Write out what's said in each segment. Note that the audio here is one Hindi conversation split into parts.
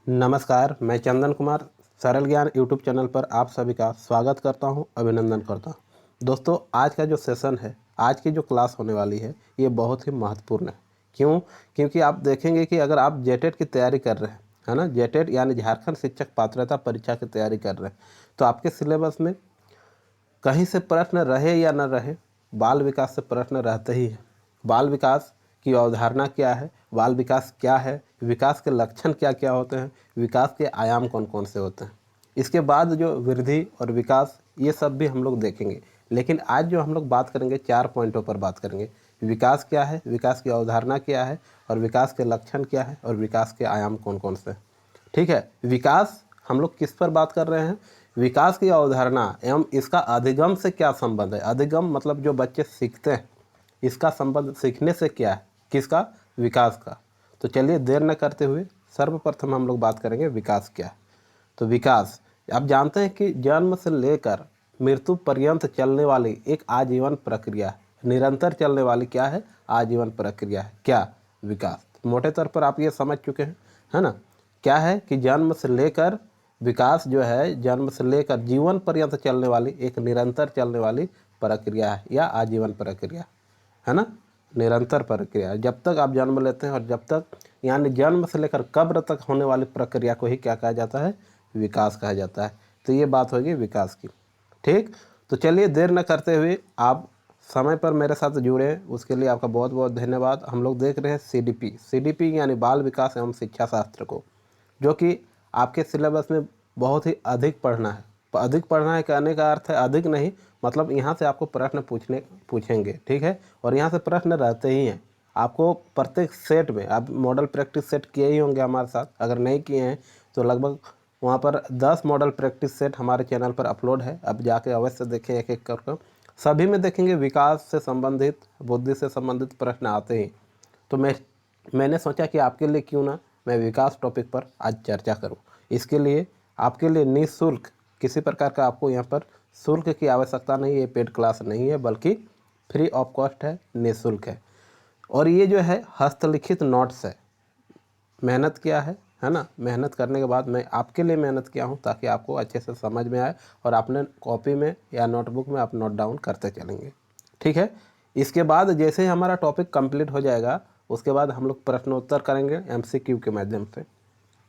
नमस्कार, मैं चंदन कुमार सरल ज्ञान यूट्यूब चैनल पर आप सभी का स्वागत करता हूं, अभिनंदन करता हूं। दोस्तों, आज का जो सेशन है, आज की जो क्लास होने वाली है, ये बहुत ही महत्वपूर्ण है। क्यों? क्योंकि आप देखेंगे कि अगर आप जेटेट की तैयारी कर रहे हैं, है ना, जेटेट यानी झारखंड शिक्षक पात्रता परीक्षा की तैयारी कर रहे हैं, तो आपके सिलेबस में कहीं से प्रश्न रहे या न रहे, बाल विकास से प्रश्न रहते ही है। बाल विकास की अवधारणा क्या है, बाल विकास क्या है, विकास के लक्षण क्या क्या होते हैं, विकास के आयाम कौन कौन से होते हैं, इसके बाद जो वृद्धि और विकास, ये सब भी हम लोग देखेंगे। लेकिन आज जो हम लोग बात करेंगे, 4 पॉइंटों पर बात करेंगे। विकास क्या है, विकास की अवधारणा क्या है, और विकास के लक्षण क्या है, और विकास के आयाम कौन कौन से हैं। ठीक है, विकास हम लोग किस पर बात कर रहे हैं? विकास की अवधारणा एवं इसका अधिगम से क्या संबंध है। अधिगम मतलब जो बच्चे सीखते हैं, इसका संबंध सीखने से क्या है, किसका? विकास का। तो चलिए देर न करते हुए सर्वप्रथम हम लोग बात करेंगे विकास क्या है। तो विकास, आप जानते हैं कि जन्म से लेकर मृत्यु पर्यंत चलने वाली एक आजीवन प्रक्रिया है, निरंतर चलने वाली क्या है? आजीवन प्रक्रिया है। क्या? विकास। मोटे तौर पर आप ये समझ चुके हैं, है ना। क्या है कि जन्म से लेकर विकास जो है, जन्म से लेकर जीवन पर्यंत चलने वाली एक निरंतर चलने वाली प्रक्रिया है, या आजीवन प्रक्रिया है ना, निरंतर प्रक्रिया। जब तक आप जन्म लेते हैं और जब तक, यानी जन्म से लेकर कब्र तक होने वाली प्रक्रिया को ही क्या कहा जाता है? विकास कहा जाता है। तो ये बात होगी विकास की। ठीक, तो चलिए देर न करते हुए आप समय पर मेरे साथ जुड़े, उसके लिए आपका बहुत बहुत धन्यवाद। हम लोग देख रहे हैं सीडीपी यानी बाल विकास एवं शिक्षा शास्त्र को, जो कि आपके सिलेबस में बहुत ही अधिक पढ़ना है। अधिक पढ़ना है कहने का अर्थ है अधिक नहीं, मतलब यहाँ से आपको प्रश्न पूछेंगे, ठीक है। और यहाँ से प्रश्न रहते ही हैं आपको प्रत्येक सेट में। आप मॉडल प्रैक्टिस सेट किए ही होंगे हमारे साथ, अगर नहीं किए हैं तो लगभग वहाँ पर 10 मॉडल प्रैक्टिस सेट हमारे चैनल पर अपलोड है। अब जाके अवश्य देखें, एक एक करके सभी में देखेंगे विकास से संबंधित, बुद्धि से संबंधित प्रश्न आते ही। तो मैंने सोचा कि आपके लिए क्यों ना मैं विकास टॉपिक पर आज चर्चा करूं। इसके लिए आपके लिए निःशुल्क, किसी प्रकार का आपको यहाँ पर शुल्क की आवश्यकता नहीं है। ये पेड क्लास नहीं है, बल्कि फ्री ऑफ कॉस्ट है, निःशुल्क है। और ये जो है हस्तलिखित नोट्स है। मेहनत किया है ना। मेहनत करने के बाद मैं आपके लिए मेहनत किया हूँ, ताकि आपको अच्छे से समझ में आए और अपने कॉपी में या नोटबुक में आप नोट डाउन करते चलेंगे। ठीक है। इसके बाद जैसे ही हमारा टॉपिक कंप्लीट हो जाएगा, उसके बाद हम लोग प्रश्नोत्तर करेंगे एमसीक्यू के माध्यम से।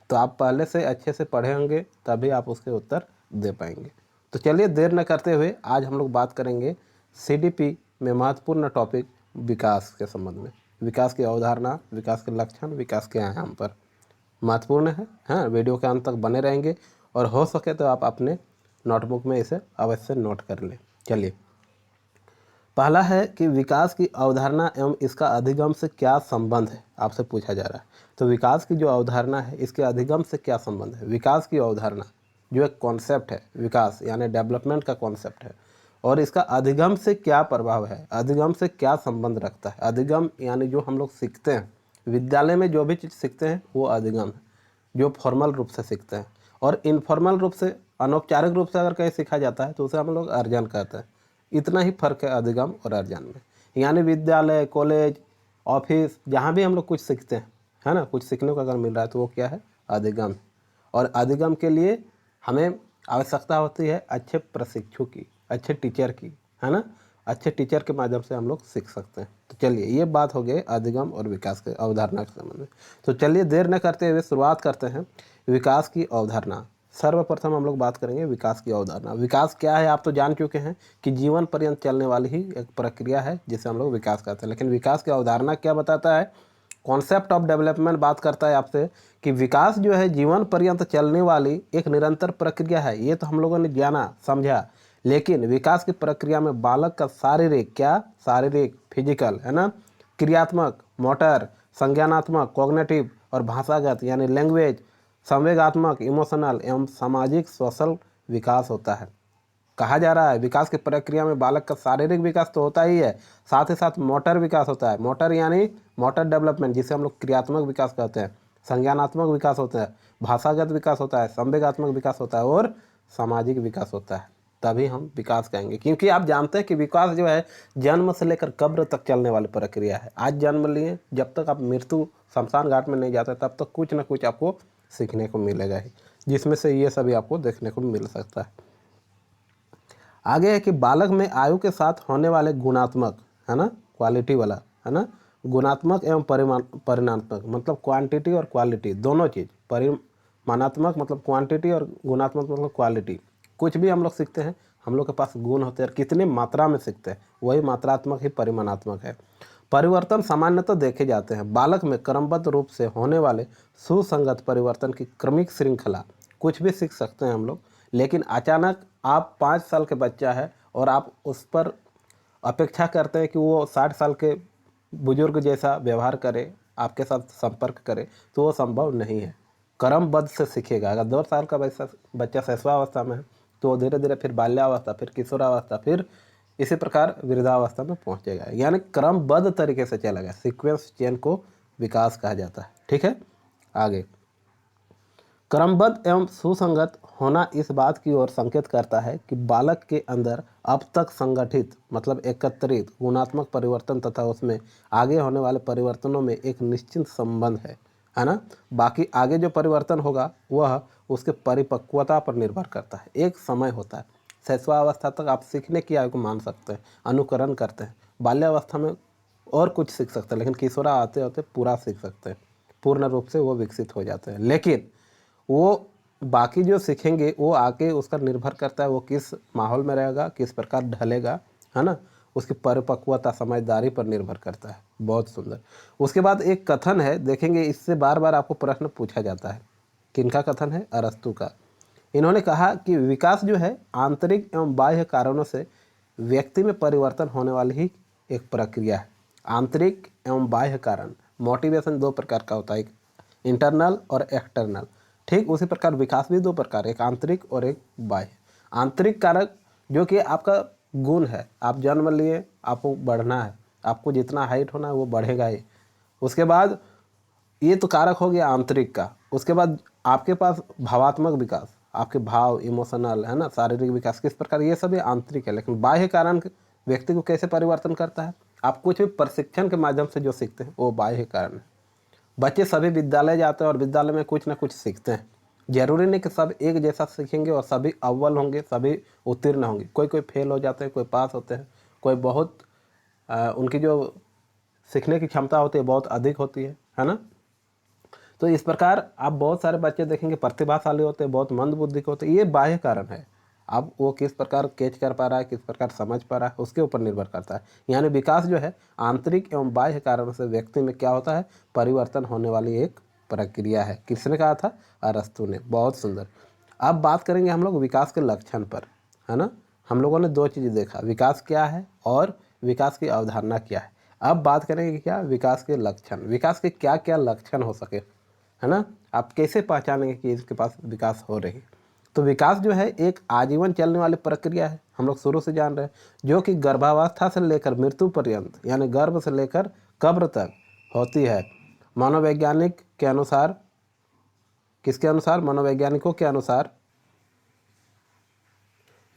तो आप पहले से अच्छे से पढ़े होंगे, तभी आप उसके उत्तर दे पाएंगे। तो चलिए देर न करते हुए आज हम लोग बात करेंगे सीडीपी में महत्वपूर्ण टॉपिक विकास के संबंध में। विकास की अवधारणा, विकास के लक्षण, विकास के आयाम पर महत्वपूर्ण है। हाँ, वीडियो के अंत तक बने रहेंगे, और हो सके तो आप अपने नोटबुक में इसे अवश्य नोट कर लें। चलिए, पहला है कि विकास की अवधारणा एवं इसका अधिगम से क्या संबंध है, आपसे पूछा जा रहा है। तो विकास की जो अवधारणा है, इसके अधिगम से क्या संबंध है। विकास की अवधारणा जो एक कॉन्सेप्ट है, विकास यानी डेवलपमेंट का कॉन्सेप्ट है, और इसका अधिगम से क्या प्रभाव है, अधिगम से क्या संबंध रखता है। अधिगम यानी जो हम लोग सीखते हैं, विद्यालय में जो भी चीज़ सीखते हैं वो अधिगम है, जो फॉर्मल रूप से सीखते हैं। और इनफॉर्मल रूप से, अनौपचारिक रूप से अगर कहीं सीखा जाता है तो उसे हम लोग अर्जन कहते हैं। इतना ही फर्क है अधिगम और अर्जन में। यानी विद्यालय, कॉलेज, ऑफिस, जहाँ भी हम लोग कुछ सीखते हैं, है ना, कुछ सीखने को अगर मिल रहा है तो वो क्या है? अधिगम। और अधिगम के लिए हमें आवश्यकता होती है अच्छे प्रशिक्षु की, अच्छे टीचर की, है ना। अच्छे टीचर के माध्यम से हम लोग सीख सकते हैं। तो चलिए, ये बात हो गई अधिगम और विकास के अवधारणा के संबंध में। तो चलिए देर न करते हुए शुरुआत करते हैं विकास की अवधारणा। सर्वप्रथम हम लोग बात करेंगे विकास की अवधारणा। विकास क्या है आप तो जान चुके हैं कि जीवन पर्यंत चलने वाली ही एक प्रक्रिया है, जिसे हम लोग विकास कहते हैं। लेकिन विकास की अवधारणा क्या बताता है? कॉन्सेप्ट ऑफ डेवलपमेंट बात करता है आपसे कि विकास जो है जीवन पर्यंत चलने वाली एक निरंतर प्रक्रिया है। ये तो हम लोगों ने जाना, समझा। लेकिन विकास की प्रक्रिया में बालक का शारीरिक, क्या? शारीरिक, फिजिकल, है ना, क्रियात्मक, मोटर, संज्ञानात्मक, कॉग्निटिव, और भाषागत यानी लैंग्वेज, संवेगात्मक, इमोशनल, एवं सामाजिक, सोशल विकास होता है। कहा जा रहा है विकास की प्रक्रिया में बालक का शारीरिक विकास तो होता ही है, साथ ही साथ मोटर विकास होता है। मोटर यानी मोटर डेवलपमेंट, जिसे हम लोग क्रियात्मक विकास कहते हैं। संज्ञानात्मक विकास होता है, भाषागत विकास होता है, संवेगात्मक विकास होता है, और सामाजिक विकास होता है। तभी हम विकास कहेंगे, क्योंकि आप जानते हैं कि विकास जो है जन्म से लेकर कब्र तक चलने वाली प्रक्रिया है। आज जन्म लिए, जब तक आप मृत्यु शमशान घाट में नहीं जाते, तब तक कुछ ना कुछ आपको सीखने को मिलेगा ही, जिसमें से ये सभी आपको देखने को मिल सकता है। आगे है कि बालक में आयु के साथ होने वाले गुणात्मक, है ना, क्वालिटी वाला, है ना, गुणात्मक एवं परिमाणात्मक मतलब क्वांटिटी और क्वालिटी दोनों चीज़, परिमाणात्मक मतलब क्वांटिटी और गुणात्मक मतलब क्वालिटी। कुछ भी हम लोग सीखते हैं, हम लोग के पास गुण होते हैं और कितनी मात्रा में सीखते हैं, वही मात्रात्मक ही परिमाणात्मक है। परिवर्तन सामान्यतः देखे जाते हैं बालक में क्रमबद्ध रूप से होने वाले सुसंगत परिवर्तन की क्रमिक श्रृंखला। कुछ भी सीख सकते हैं हम लोग, लेकिन अचानक आप 5 साल के बच्चा है और आप उस पर अपेक्षा करते हैं कि वो 60 साल के बुजुर्ग जैसा व्यवहार करे, आपके साथ संपर्क करे, तो वो संभव नहीं है। क्रमबद्ध से सीखेगा। अगर 2 साल का बच्चा शैशवावस्था में है तो वो धीरे धीरे फिर बाल्यावस्था, फिर किशोरावस्था, फिर इसी प्रकार वृद्धावस्था में पहुंचेगा। यानी क्रमबद्ध तरीके से चलेगा। सीक्वेंस चेन को विकास कहा जाता है। ठीक है, आगे क्रमबद्ध एवं सुसंगत होना इस बात की ओर संकेत करता है कि बालक के अंदर अब तक संगठित मतलब एकत्रित गुणात्मक परिवर्तन तथा उसमें आगे होने वाले परिवर्तनों में एक निश्चित संबंध है ना। बाकी आगे जो परिवर्तन होगा वह उसके परिपक्वता पर निर्भर करता है। एक समय होता है, शैशवावस्था तक आप सीखने की आयु को मान सकते हैं, अनुकरण करते हैं। बाल्यावस्था में और कुछ सीख सकते हैं, लेकिन किशोरा आते होते पूरा सीख सकते हैं, पूर्ण रूप से वो विकसित हो जाते हैं। लेकिन वो बाकी जो सीखेंगे वो आके उसका निर्भर करता है वो किस माहौल में रहेगा, किस प्रकार ढलेगा, है ना, उसकी परिपक्वता समझदारी पर निर्भर करता है। बहुत सुंदर। उसके बाद एक कथन है, देखेंगे इससे बार बार आपको प्रश्न पूछा जाता है। किनका कथन है? अरस्तु का। इन्होंने कहा कि विकास जो है आंतरिक एवं बाह्य कारणों से व्यक्ति में परिवर्तन होने वाली ही एक प्रक्रिया है। आंतरिक एवं बाह्य कारण, मोटिवेशन 2 प्रकार का होता है, एक इंटरनल और एक्सटर्नल। ठीक उसी प्रकार विकास भी 2 प्रकार, एक आंतरिक और एक बाह्य। आंतरिक कारक जो कि आपका गुण है, आप जन्म लिए, आपको बढ़ना है, आपको जितना हाइट होना है वो बढ़ेगा ही। उसके बाद ये तो कारक हो गया आंतरिक का। उसके बाद आपके पास भावात्मक विकास, आपके भाव, इमोशनल, है ना, शारीरिक विकास किस प्रकार, ये सभी आंतरिक है। लेकिन बाह्य कारण व्यक्ति को कैसे परिवर्तन करता है, आप कुछ भी प्रशिक्षण के माध्यम से जो सीखते हैं वो बाह्य कारण है। बच्चे सभी विद्यालय जाते हैं और विद्यालय में कुछ ना कुछ सीखते हैं। जरूरी नहीं कि सब एक जैसा सीखेंगे और सभी अव्वल होंगे, सभी उत्तीर्ण होंगे। कोई कोई फेल हो जाते हैं, कोई पास होते हैं, कोई बहुत उनकी जो सीखने की क्षमता होती है बहुत अधिक होती है ना। तो इस प्रकार आप बहुत सारे बच्चे देखेंगे प्रतिभाशाली होते हैं, बहुत मंद बुद्धि के होते हैं। ये बाह्य कारण है। अब वो किस प्रकार कैच कर पा रहा है, किस प्रकार समझ पा रहा है, उसके ऊपर निर्भर करता है। यानी विकास जो है आंतरिक एवं बाह्य कारणों से व्यक्ति में क्या होता है, परिवर्तन होने वाली एक प्रक्रिया है। किसने कहा था? अरस्तु ने। बहुत सुंदर। अब बात करेंगे हम लोग विकास के लक्षण पर, है ना। हम लोगों ने 2 चीज़ें देखा, विकास क्या है और विकास की अवधारणा क्या है। अब बात करेंगे क्या, विकास के लक्षण। विकास के क्या क्या लक्षण हो सके, है ना, आप कैसे पहचानेंगे कि इसके पास विकास हो रही है। तो विकास जो है एक आजीवन चलने वाली प्रक्रिया है, हम लोग शुरू से जान रहे हैं, जो कि गर्भावस्था से लेकर मृत्यु पर्यंत यानी गर्भ से लेकर कब्र तक होती है। मनोवैज्ञानिक के अनुसार, किसके अनुसार? मनोवैज्ञानिकों के अनुसार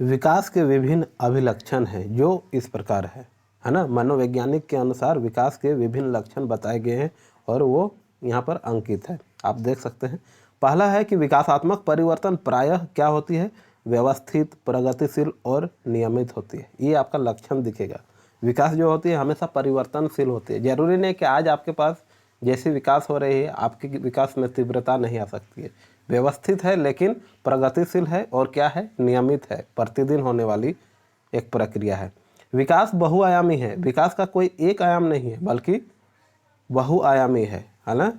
विकास के विभिन्न अभिलक्षण हैं जो इस प्रकार है ना। मनोवैज्ञानिक के अनुसार विकास के विभिन्न लक्षण बताए गए हैं और वो यहाँ पर अंकित है, आप देख सकते हैं। पहला है कि विकासात्मक परिवर्तन प्रायः क्या होती है, व्यवस्थित, प्रगतिशील और नियमित होती है। ये आपका लक्षण दिखेगा। विकास जो होती है हमेशा परिवर्तनशील होती है। जरूरी नहीं कि आज आपके पास जैसी विकास हो रही है आपके विकास में तीव्रता नहीं आ सकती है। व्यवस्थित है लेकिन प्रगतिशील है और क्या है, नियमित है, प्रतिदिन होने वाली एक प्रक्रिया है। विकास बहुआयामी है। विकास का कोई एक आयाम नहीं है बल्कि बहुआयामी है ना।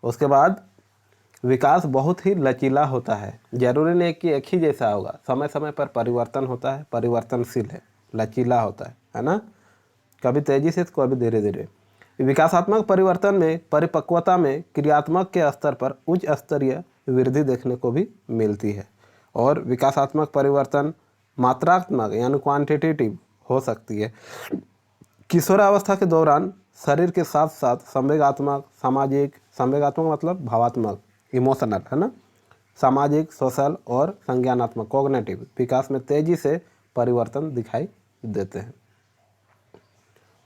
उसके बाद विकास बहुत ही लचीला होता है। जरूरी नहीं कि एक ही जैसा होगा, समय समय पर परिवर्तन होता है, परिवर्तनशील है, लचीला होता है ना, कभी तेजी से तो कभी धीरे धीरे। विकासात्मक परिवर्तन में परिपक्वता में क्रियात्मक के स्तर पर उच्च स्तरीय वृद्धि देखने को भी मिलती है। और विकासात्मक परिवर्तन मात्रात्मक यानी क्वांटिटेटिव हो सकती है। किशोरावस्था के दौरान शरीर के साथ साथ संवेगात्मक, सामाजिक, संवेगात्मक मतलब भावात्मक, इमोशनल, है ना, सामाजिक, सोशल और संज्ञानात्मक, कॉग्निटिव विकास में तेजी से परिवर्तन दिखाई देते हैं।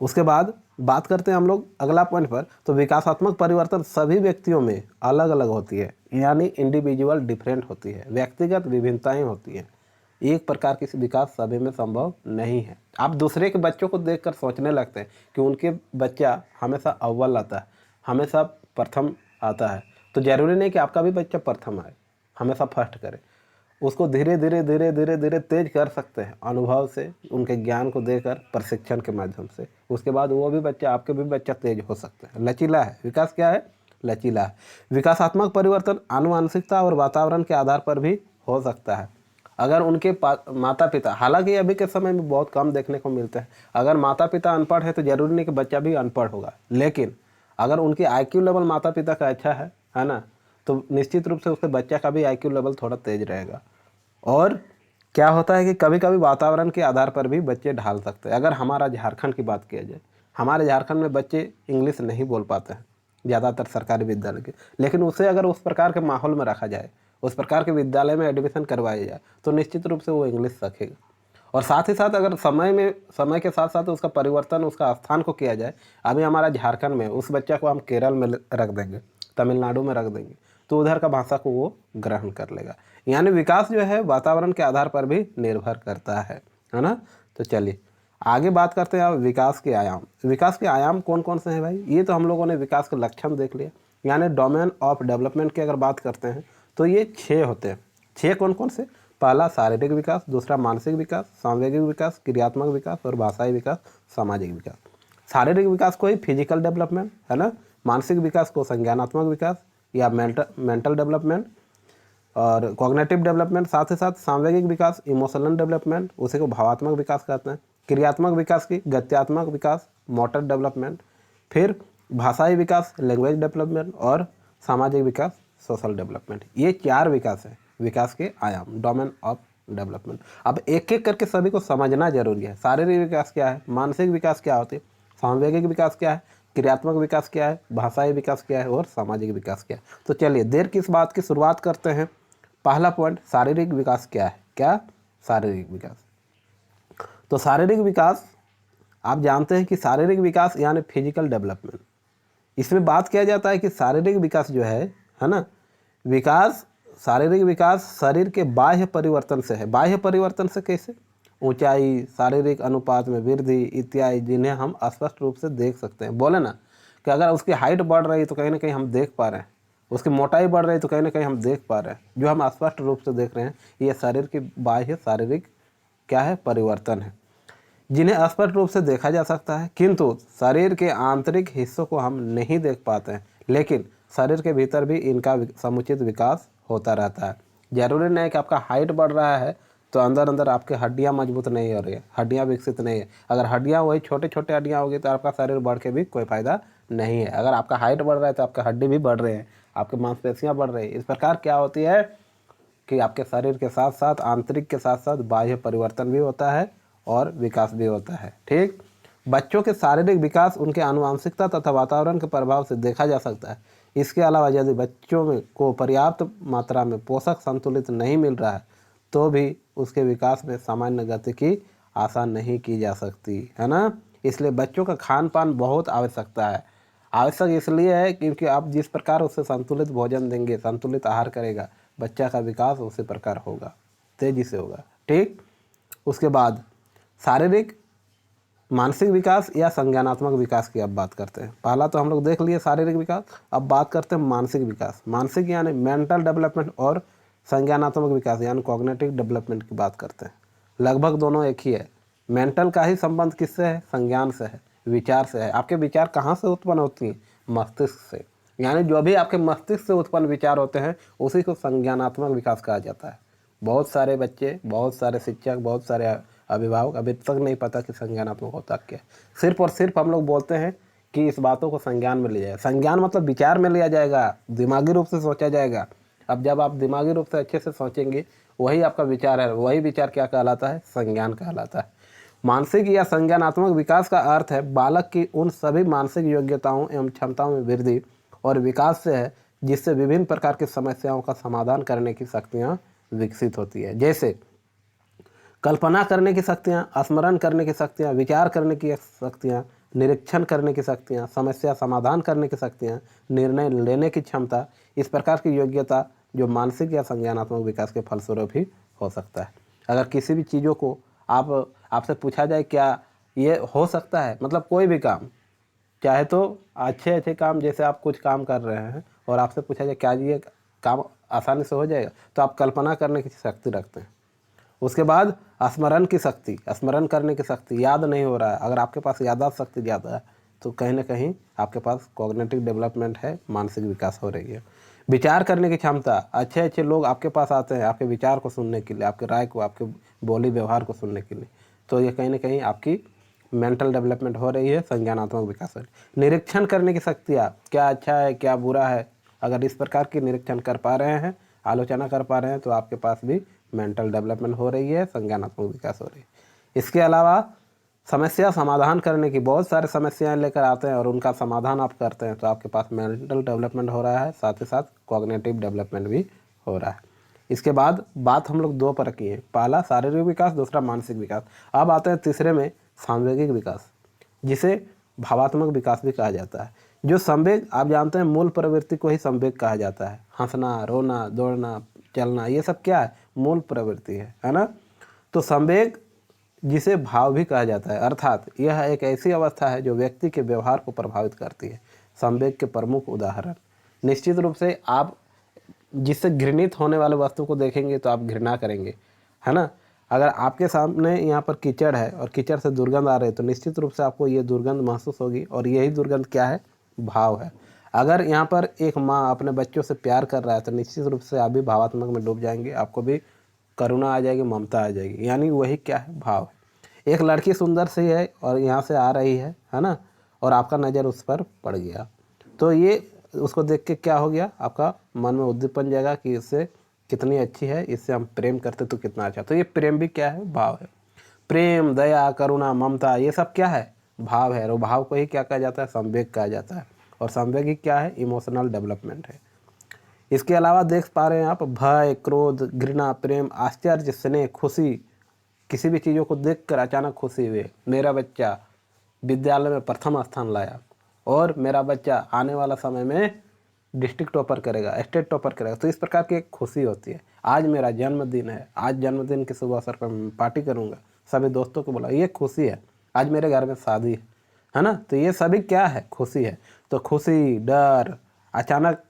उसके बाद बात करते हैं हम लोग अगला पॉइंट पर। तो विकासात्मक परिवर्तन सभी व्यक्तियों में अलग अलग होती है। यानी इंडिविजुअल डिफरेंट होती है, व्यक्तिगत विभिन्नताएं होती हैं। एक प्रकार की विकास सभी में संभव नहीं है। आप दूसरे के बच्चों को देखकर सोचने लगते हैं कि उनके बच्चा हमेशा अव्वल आता है, हमेशा प्रथम आता है, तो ज़रूरी नहीं कि आपका भी बच्चा प्रथम आए, हमेशा फर्स्ट करे। उसको धीरे धीरे धीरे धीरे धीरे तेज कर सकते हैं अनुभव से, उनके ज्ञान को देकर, प्रशिक्षण के माध्यम से। उसके बाद वो भी बच्चा, आपके भी बच्चा तेज हो सकते हैं। लचीला है विकास। क्या है? लचीला है। विकासात्मक परिवर्तन आनुवंशिकता और वातावरण के आधार पर भी हो सकता है। अगर उनके माता पिता, हालांकि अभी के समय में बहुत कम देखने को मिलते हैं, अगर माता पिता अनपढ़ है तो जरूरी नहीं कि बच्चा भी अनपढ़ होगा, लेकिन अगर उनकी आईक्यू लेवल माता पिता का अच्छा है ना, तो निश्चित रूप से उसके बच्चा का भी आईक्यू लेवल थोड़ा तेज रहेगा। और क्या होता है कि कभी कभी वातावरण के आधार पर भी बच्चे ढाल सकते हैं। अगर हमारा झारखंड की बात किया जाए, हमारे झारखंड में बच्चे इंग्लिश नहीं बोल पाते हैं ज़्यादातर सरकारी विद्यालय के, लेकिन उसे अगर उस प्रकार के माहौल में रखा जाए, उस प्रकार के विद्यालय में एडमिशन करवाया जाए, तो निश्चित रूप से वो इंग्लिश सीखेगा। और साथ ही साथ अगर समय के साथ साथ उसका परिवर्तन, उसका स्थान को किया जाए, अभी हमारा झारखंड में उस बच्चा को हम केरल में रख देंगे, तमिलनाडु में रख देंगे, तो उधर का भाषा को वो ग्रहण कर लेगा। यानी विकास जो है वातावरण के आधार पर भी निर्भर करता है ना। तो चलिए आगे बात करते हैं अब विकास के आयाम। विकास के आयाम कौन कौन से हैं भाई? ये तो हम लोगों ने विकास के लक्षण देख लिया, यानी डोमेन ऑफ डेवलपमेंट की अगर बात करते हैं तो ये 6 होते हैं। 6 कौन कौन से? पहला शारीरिक विकास, दूसरा मानसिक विकास, सांवेगिक विकास, क्रियात्मक विकास और भाषाई विकास, सामाजिक विकास। शारीरिक विकास को ही फिजिकल डेवलपमेंट है ना, मानसिक विकास को संज्ञानात्मक विकास या मेंटल डेवलपमेंट और कॉग्निटिव डेवलपमेंट, साथ ही साथ सांवेगिक विकास इमोशनल डेवलपमेंट, उसी को भावात्मक विकास कहते हैं। क्रियात्मक विकास की गत्यात्मक विकास मोटर डेवलपमेंट, फिर भाषाई विकास लैंग्वेज डेवलपमेंट और सामाजिक विकास सोशल डेवलपमेंट। ये 4 विकास है, विकास के आयाम, डोमेन ऑफ डेवलपमेंट। अब एक एक करके सभी को समझना जरूरी है। शारीरिक विकास क्या है, मानसिक विकास क्या होती है, सांवेगिक विकास क्या है, क्रियात्मक विकास क्या है, भाषाई विकास क्या है और सामाजिक विकास क्या है। तो चलिए देर किस बात की शुरुआत करते हैं। पहला पॉइंट, शारीरिक विकास क्या है? क्या? शारीरिक विकास। तो शारीरिक विकास आप जानते हैं कि शारीरिक विकास यानी फिजिकल डेवलपमेंट, इसमें बात किया जाता है कि शारीरिक विकास जो है ना, विकास, शारीरिक विकास शरीर के बाह्य परिवर्तन से है। बाह्य परिवर्तन से कैसे? ऊंचाई, शारीरिक अनुपात में वृद्धि इत्यादि, जिन्हें हम स्पष्ट रूप से देख सकते हैं। बोले ना कि अगर उसकी हाइट बढ़ रही तो कहीं ना कहीं हम देख पा रहे हैं, उसकी मोटाई बढ़ रही तो कहीं ना कहीं हम देख पा रहे हैं। जो हम स्पष्ट रूप से देख रहे हैं ये शरीर की बाह्य शारीरिक क्या है? परिवर्तन है, जिन्हें स्पष्ट रूप से देखा जा सकता है, किंतु शरीर के आंतरिक हिस्सों को हम नहीं देख पाते हैं। लेकिन शरीर के भीतर भी इनका समुचित विकास होता रहता है। जरूरी नहीं कि आपका हाइट बढ़ रहा है तो अंदर अंदर आपकी हड्डियां मजबूत नहीं हो रही है, हड्डियां विकसित नहीं है। अगर हड्डियां वही छोटे छोटे हड्डियां होगी तो आपका शरीर बढ़ के भी कोई फायदा नहीं है। अगर आपका हाइट बढ़ रहा है तो आपका हड्डी भी बढ़ रहे हैं, आपकी मांसपेशियां बढ़ रही है। इस प्रकार क्या होती है कि आपके शरीर के साथ साथ आंतरिक के साथ साथ बाह्य परिवर्तन भी होता है और विकास भी होता है। ठीक, बच्चों के शारीरिक विकास उनके आनुवंशिकता तथा वातावरण के प्रभाव से देखा जा सकता है। इसके अलावा यदि बच्चों में को पर्याप्त मात्रा में पोषक संतुलित नहीं मिल रहा है तो भी उसके विकास में सामान्य गति की आशा नहीं की जा सकती है ना। इसलिए बच्चों का खान पान बहुत आवश्यकता है। आवश्यक इसलिए है क्योंकि आप जिस प्रकार उसे संतुलित भोजन देंगे, संतुलित आहार करेगा, बच्चा का विकास उसी प्रकार होगा, तेजी से होगा। ठीक, उसके बाद शारीरिक, मानसिक विकास या संज्ञानात्मक विकास की अब बात करते हैं। पहला तो हम लोग देख लिए शारीरिक विकास, अब बात करते हैं मानसिक विकास। मानसिक यानी मेंटल डेवलपमेंट और संज्ञानात्मक विकास यानी कॉग्निटिव डेवलपमेंट की बात करते हैं। लगभग दोनों एक ही है। मेंटल का ही संबंध किससे है? संज्ञान से है, विचार से है। आपके विचार कहाँ से उत्पन्न होती हैं? मस्तिष्क से। यानी जो भी आपके मस्तिष्क से उत्पन्न विचार होते हैं उसी को संज्ञानात्मक विकास कहा जाता है। बहुत सारे बच्चे, बहुत सारे शिक्षक, बहुत सारे अभिभावक अभी तक नहीं पता कि संज्ञानात्मक होता क्या है। सिर्फ और सिर्फ हम लोग बोलते हैं कि इस बातों को संज्ञान में लिया जाए। संज्ञान मतलब विचार में लिया जाएगा, दिमागी रूप से सोचा जाएगा। अब जब आप दिमागी रूप से अच्छे से सोचेंगे वही आपका विचार है, वही विचार क्या कहलाता है? संज्ञान कहलाता है। मानसिक या संज्ञानात्मक विकास का अर्थ है बालक की उन सभी मानसिक योग्यताओं एवं क्षमताओं में वृद्धि और विकास से है जिससे विभिन्न प्रकार की समस्याओं का समाधान करने की शक्तियाँ विकसित होती है। जैसे कल्पना करने की शक्तियाँ, स्मरण करने की शक्तियाँ, विचार करने की शक्तियाँ, निरीक्षण करने की शक्तियाँ, समस्या समाधान करने की शक्तियाँ, निर्णय लेने की क्षमता, इस प्रकार की योग्यता जो मानसिक या संज्ञानात्मक विकास के फलस्वरूप ही हो सकता है। अगर किसी भी चीज़ों को आपसे पूछा जाए क्या ये हो सकता है, मतलब कोई भी काम, चाहे तो अच्छे अच्छे काम, जैसे आप कुछ काम कर रहे हैं और आपसे पूछा जाए क्या ये काम आसानी से हो जाएगा, तो आप कल्पना करने की शक्ति रखते हैं। उसके बाद स्मरण की शक्ति, स्मरण करने की शक्ति, याद नहीं हो रहा है, अगर आपके पास याददाश्त शक्ति ज़्यादा है तो कहीं ना कहीं आपके पास कॉग्निटिव डेवलपमेंट है, मानसिक विकास हो रही है। विचार करने की क्षमता, अच्छे अच्छे लोग आपके पास आते हैं आपके विचार को सुनने के लिए, आपके राय को, आपके बोली व्यवहार को सुनने के लिए, तो ये कहीं ना कहीं आपकी मेंटल डेवलपमेंट हो रही है, संज्ञानात्मक विकास हो रही है। निरीक्षण करने की शक्तियाँ, क्या अच्छा है क्या बुरा है, अगर इस प्रकार की निरीक्षण कर पा रहे हैं, आलोचना कर पा रहे हैं, तो आपके पास भी मेंटल डेवलपमेंट हो रही है, संज्ञानात्मक विकास हो रही है। इसके अलावा समस्या समाधान करने की, बहुत सारे समस्याएं लेकर आते हैं और उनका समाधान आप करते हैं, तो आपके पास मेंटल डेवलपमेंट हो रहा है, साथ ही साथ कॉग्निटिव डेवलपमेंट भी हो रहा है। इसके बाद बात हम लोग दो पर की है, पहला शारीरिक विकास, दूसरा मानसिक विकास। अब आते हैं तीसरे में, सांवेगिक विकास, जिसे भावात्मक विकास भी कहा जाता है। जो संवेग, आप जानते हैं मूल प्रवृत्ति को ही संवेग कहा जाता है। हंसना, रोना, दौड़ना, चलना, ये सब क्या है, मूल प्रवृत्ति है ना। तो संवेग जिसे भाव भी कहा जाता है, अर्थात यह एक ऐसी अवस्था है जो व्यक्ति के व्यवहार को प्रभावित करती है। संवेग के प्रमुख उदाहरण, निश्चित रूप से आप जिससे घृणित होने वाले वस्तु को देखेंगे तो आप घृणा करेंगे, है ना। अगर आपके सामने यहाँ पर कीचड़ है और कीचड़ से दुर्गंध आ रही है तो निश्चित रूप से आपको ये दुर्गंध महसूस होगी, और यही दुर्गंध क्या है, भाव है। अगर यहाँ पर एक माँ अपने बच्चों से प्यार कर रहा है तो निश्चित रूप से आप भी भावात्मक में डूब जाएंगे, आपको भी करुणा आ जाएगी, ममता आ जाएगी, यानी वही क्या है, भाव है। एक लड़की सुंदर सी है और यहाँ से आ रही है ना, और आपका नज़र उस पर पड़ गया, तो ये उसको देख के क्या हो गया, आपका मन में उद्दीपन जाएगा कि इससे कितनी अच्छी है, इससे हम प्रेम करते तो कितना अच्छा। तो ये प्रेम भी क्या है, भाव है। प्रेम, दया, करुणा, ममता, ये सब क्या है, भाव है, और भाव को ही क्या कहा जाता है, संवेग कहा जाता है। और संवेग ही क्या है, इमोशनल डेवलपमेंट है। इसके अलावा देख पा रहे हैं आप, भय, क्रोध, घृणा, प्रेम, आश्चर्य, स्नेह, खुशी, किसी भी चीज़ों को देखकर अचानक खुशी हुए, मेरा बच्चा विद्यालय में प्रथम स्थान लाया, और मेरा बच्चा आने वाला समय में डिस्ट्रिक्ट टॉपर करेगा, स्टेट टॉपर करेगा, तो इस प्रकार की एक खुशी होती है। आज मेरा जन्मदिन है, आज जन्मदिन के शुभ अवसर पर मैं पार्टी करूँगा, सभी दोस्तों को बोला, ये खुशी है। आज मेरे घर में शादी है ना, तो ये सभी क्या है, खुशी है। तो खुशी, डर, अचानक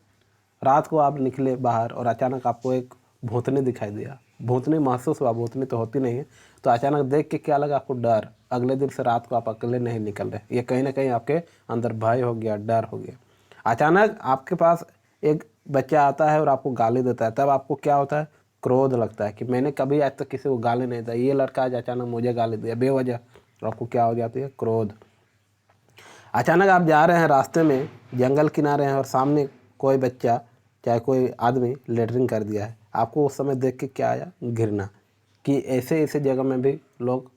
रात को आप निकले बाहर और अचानक आपको एक भूतनी दिखाई दिया, भूतनी महसूस हुआ, भूतनी तो होती नहीं है, तो अचानक देख के क्या लगा आपको, डर। अगले दिन से रात को आप अकेले नहीं निकल रहे, ये कहीं ना कहीं आपके अंदर भय हो गया, डर हो गया। अचानक आपके पास एक बच्चा आता है और आपको गाली देता है, तब आपको क्या होता है, क्रोध लगता है कि मैंने कभी आज तक किसी को गाली नहीं दी, ये लड़का आज अचानक मुझे गाली दिया बेवजह, तो आपको क्या हो जाती है, क्रोध। अचानक आप जा रहे हैं रास्ते में, जंगल किनारे हैं और सामने कोई बच्चा, चाहे कोई आदमी लेटरिन कर दिया है, आपको उस समय देख के क्या आया, घृणा, कि ऐसे ऐसे जगह में भी लोग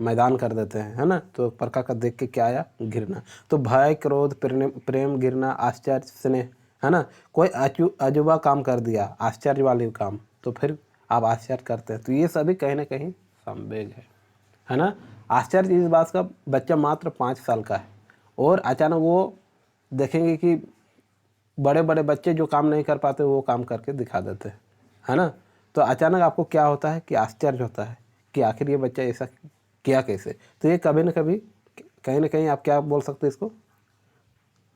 मैदान कर देते हैं, है ना, तो प्रकार का देख के क्या आया, घृणा। तो भय, क्रोध, प्रेम, घृणा, आश्चर्य, स्नेह, है ना। कोई अजूबा काम कर दिया, आश्चर्य वाली काम, तो फिर आप आश्चर्य करते हैं, तो ये सभी कहीं ना कहीं संवेग है ना। आश्चर्य इस बात का, बच्चा मात्र 5 साल का है और अचानक वो देखेंगे कि बड़े बड़े बच्चे जो काम नहीं कर पाते वो काम करके दिखा देते हैं, है ना। तो अचानक आपको क्या होता है कि आश्चर्य होता है कि आखिर ये बच्चा ऐसा किया कैसे। तो ये कभी ना कभी कहीं ना कहीं आप क्या बोल सकते हैं इसको,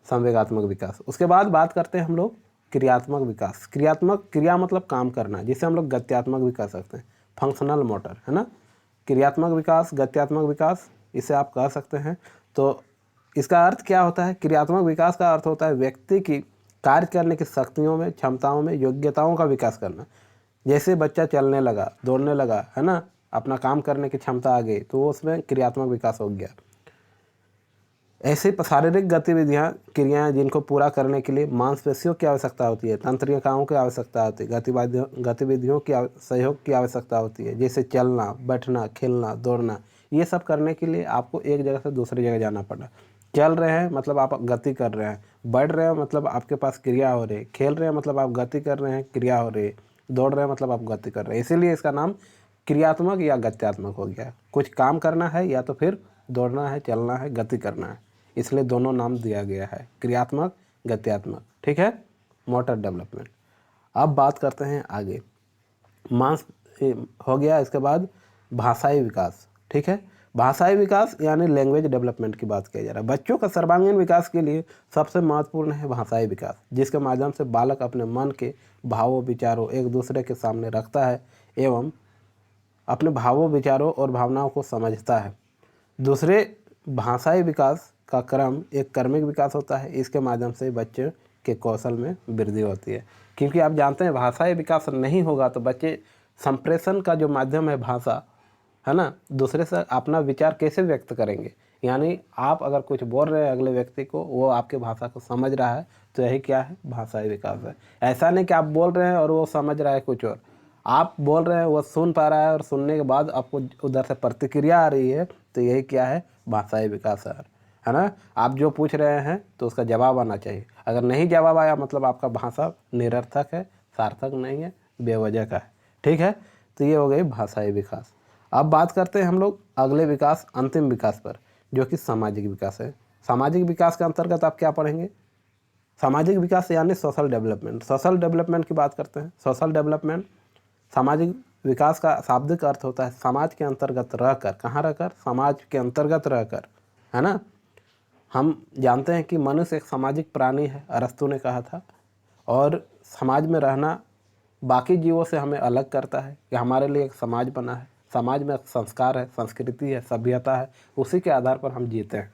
संवेगात्मक विकास। उसके बाद बात करते हैं हम लोग क्रियात्मक विकास। क्रियात्मक, क्रिया मतलब काम करना, जिसे हम लोग गत्यात्मक भी कह सकते हैं, फंक्शनल मोटर, है ना। क्रियात्मक विकास, गत्यात्मक विकास, इसे आप कह सकते हैं। तो इसका अर्थ क्या होता है, क्रियात्मक विकास का अर्थ होता है व्यक्ति की कार्य करने की शक्तियों में, क्षमताओं में, योग्यताओं का विकास करना। जैसे बच्चा चलने लगा, दौड़ने लगा, है ना, अपना काम करने की क्षमता आ गई, तो उसमें क्रियात्मक विकास हो गया। ऐसे शारीरिक गतिविधियाँ, क्रियाएं जिनको पूरा करने के लिए मांसपेशियों की आवश्यकता होती है, तंत्रिकाओं की आवश्यकता होती है, गतिविधियों की सहयोग की आवश्यकता होती है, जैसे चलना, बैठना, खेलना, दौड़ना। ये सब करने के लिए आपको एक जगह से दूसरी जगह जाना पड़ा। चल रहे हैं मतलब आप गति कर रहे हैं, बढ़ रहे हैं मतलब आपके पास क्रिया हो रही है, खेल रहे हैं मतलब आप गति कर रहे हैं, क्रिया हो रही है, दौड़ रहे हैं मतलब आप गति कर रहे हैं। इसीलिए इसका नाम क्रियात्मक या गत्यात्मक हो गया। कुछ काम करना है या तो फिर दौड़ना है, चलना है, गति करना है, इसलिए दोनों नाम दिया गया है, क्रियात्मक, गत्यात्मक। ठीक है, मोटर डेवलपमेंट। अब बात करते हैं आगे, मांस हो गया, इसके बाद भाषाई विकास। ठीक है, भाषाई विकास यानी लैंग्वेज डेवलपमेंट की बात किया जा रहा है। बच्चों का सर्वांगीण विकास के लिए सबसे महत्वपूर्ण है भाषाई विकास, जिसके माध्यम से बालक अपने मन के भावों विचारों एक दूसरे के सामने रखता है एवं अपने भावों विचारों और भावनाओं को समझता है। दूसरे, भाषाई विकास का क्रम एक कर्मिक विकास होता है। इसके माध्यम से बच्चे के कौशल में वृद्धि होती है, क्योंकि आप जानते हैं भाषाई विकास नहीं होगा तो बच्चे संप्रेषण का जो माध्यम है भाषा, है ना, दूसरे से अपना विचार कैसे व्यक्त करेंगे। यानी आप अगर कुछ बोल रहे हैं अगले व्यक्ति को, वो आपके भाषा को समझ रहा है, तो यही क्या है, भाषाई विकास है। ऐसा नहीं कि आप बोल रहे हैं और वो समझ रहा है कुछ और, आप बोल रहे हैं वो सुन पा रहा है और सुनने के बाद आपको उधर से प्रतिक्रिया आ रही है, तो यही क्या है, भाषाई विकास है ना। आप जो पूछ रहे हैं तो उसका जवाब आना चाहिए, अगर नहीं जवाब आया मतलब आपका भाषा निरर्थक है, सार्थक नहीं है, बेवजह का है। ठीक है, तो ये हो गई भाषाई विकास। अब बात करते हैं हम लोग अगले विकास, अंतिम विकास पर, जो कि सामाजिक विकास है। सामाजिक विकास के अंतर्गत आप क्या पढ़ेंगे, सामाजिक विकास यानी सोशल डेवलपमेंट। सोशल डेवलपमेंट की बात करते हैं। सोशल डेवलपमेंट, सामाजिक विकास का शाब्दिक अर्थ होता है समाज के अंतर्गत रहकर। कहाँ रहकर, समाज के अंतर्गत रहकर, है ना। हम जानते हैं कि मनुष्य एक सामाजिक प्राणी है, अरस्तु ने कहा था, और समाज में रहना बाकी जीवों से हमें अलग करता है कि हमारे लिए एक समाज बना है। समाज में एक संस्कार है, संस्कृति है, सभ्यता है, उसी के आधार पर हम जीते हैं।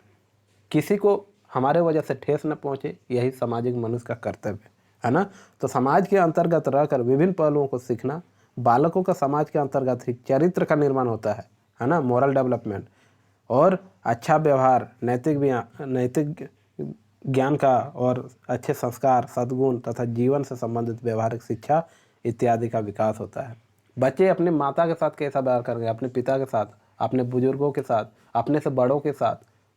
किसी को हमारे वजह से ठेस न पहुँचे, यही सामाजिक मनुष्य का कर्तव्य है ना। तो समाज के अंतर्गत रहकर विभिन्न पहलुओं को सीखना, बालकों का समाज के अंतर्गत ही चरित्र का निर्माण होता है ना, मोरल डेवलपमेंट, और अच्छा व्यवहार, नैतिक ज्ञान का और अच्छे संस्कार, सद्गुण तथा जीवन से संबंधित व्यवहारिक शिक्षा इत्यादि का विकास होता है। बच्चे अपने माता के साथ कैसा व्यवहार करेंगे, अपने पिता के साथ, अपने बुजुर्गों के साथ, अपने से बड़ों के साथ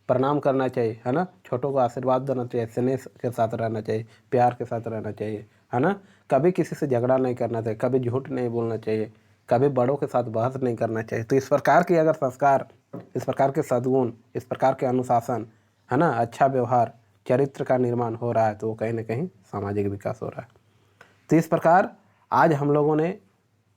प्रणाम करना चाहिए, है ना, छोटों को आशीर्वाद देना चाहिए, स्नेह के साथ रहना चाहिए, प्यार के साथ रहना चाहिए, है ना। कभी किसी से झगड़ा नहीं करना चाहिए, कभी झूठ नहीं बोलना चाहिए, कभी बड़ों के साथ बहस नहीं करना चाहिए। तो इस प्रकार के अगर संस्कार, इस प्रकार के सद्गुण, इस प्रकार के अनुशासन, है ना, अच्छा व्यवहार, चरित्र का निर्माण हो रहा है, तो वो कहीं ना कहीं सामाजिक विकास हो रहा है। तो इस प्रकार आज हम लोगों ने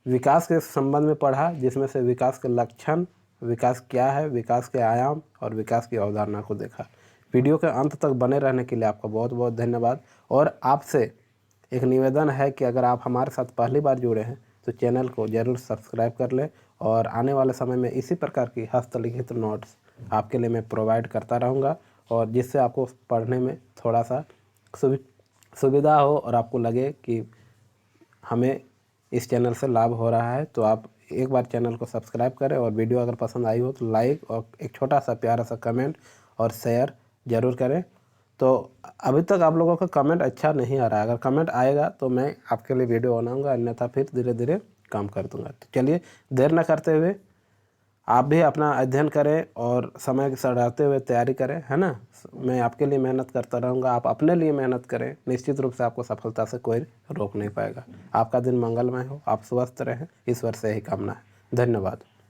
विकास के संबंध में पढ़ा, जिसमें से विकास के लक्षण, विकास क्या है, विकास के आयाम और विकास की अवधारणा को देखा। वीडियो के अंत तक बने रहने के लिए आपका बहुत बहुत धन्यवाद। और आपसे एक निवेदन है कि अगर आप हमारे साथ पहली बार जुड़े हैं तो चैनल को ज़रूर सब्सक्राइब कर लें, और आने वाले समय में इसी प्रकार की हस्तलिखित नोट्स आपके लिए मैं प्रोवाइड करता रहूँगा, और जिससे आपको पढ़ने में थोड़ा सा सुविधा हो और आपको लगे कि हमें इस चैनल से लाभ हो रहा है। तो आप एक बार चैनल को सब्सक्राइब करें, और वीडियो अगर पसंद आई हो तो लाइक और एक छोटा सा प्यारा सा कमेंट और शेयर ज़रूर करें। तो अभी तक आप लोगों का कमेंट अच्छा नहीं आ रहा है, अगर कमेंट आएगा तो मैं आपके लिए वीडियो बनाऊंगा, अन्यथा फिर धीरे धीरे काम कर दूंगा। तो चलिए, देर न करते हुए आप भी अपना अध्ययन करें और समय के साथ रहते हुए तैयारी करें, है ना। मैं आपके लिए मेहनत करता रहूँगा, आप अपने लिए मेहनत करें, निश्चित रूप से आपको सफलता से कोई रोक नहीं पाएगा। आपका दिन मंगलमय हो, आप स्वस्थ रहें, ईश्वर से यही कामना है। धन्यवाद।